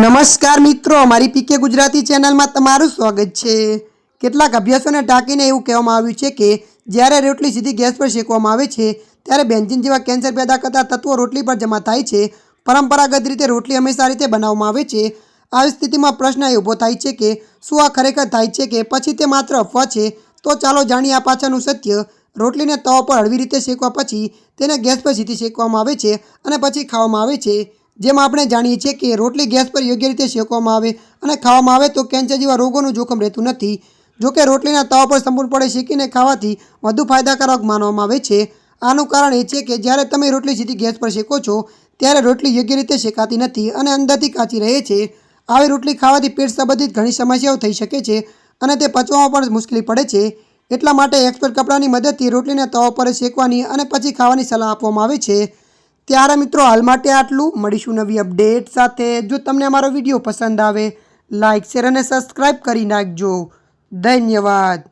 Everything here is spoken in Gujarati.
નમસ્કાર મિત્રો, મારી પીકે ગુજરાતી ચેનલમાં તમારું સ્વાગત છે। કેટલાક અભ્યાસોને ટાંકીને એવું કહેવામાં આવ્યું છે કે જ્યારે રોટલી સીધી ગેસ પર શેકવામાં આવે છે ત્યારે બેન્ઝીન જેવા કેન્સર પેદા કરતા તત્વો રોટલી પર જમા થાય છે। પરંપરાગત રીતે રોટલી હંમેશા આ રીતે બનાવવામાં આવે છે। આવી સ્થિતિમાં પ્રશ્ન એ ઊભો થાય છે કે શું આ ખરેખર થાય છે કે પછી તે માત્ર અફવા છે? તો ચાલો જાણીએ આ પાછળનું સત્ય। રોટલીને તવા પર હળવી રીતે શેકવા પછી તેને ગેસ પર સીધી શેકવામાં આવે છે અને પછી ખાવામાં આવે છે। જેમ આપણે જાણીએ છીએ કે રોટલી ગેસ પર યોગ્ય રીતે શેકવામાં આવે અને ખાવામાં આવે તો કેન્સર જેવા રોગોનું જોખમ રહેતું નથી। જોકે રોટલીના તવા પર સંપૂર્ણપણે શેકીને ખાવાથી વધુ ફાયદાકારક માનવામાં આવે છે। આનું કારણ એ છે કે જ્યારે તમે રોટલી સીધી ગેસ પર શેકો છો ત્યારે રોટલી યોગ્ય રીતે શેકાતી નથી અને અંદરથી કાચી રહે છે। આવી રોટલી ખાવાથી પેટ સંબંધિત ઘણી સમસ્યાઓ થઈ શકે છે અને તે પચવામાં પણ મુશ્કેલી પડે છે। એટલા માટે એક્સપર્ટ કપડાની મદદથી રોટલીને તવા પર શેકવાની અને પછી ખાવાની સલાહ આપવામાં આવે છે। ત્યારે મિત્રો હાલ માટે આટલું। મળીશું નવી અપડેટ સાથે। જો તમને અમારો વિડીયો પસંદ આવે લાઇક શેર અને સબસ્ક્રાઈબ કરી નાખજો। ધન્યવાદ।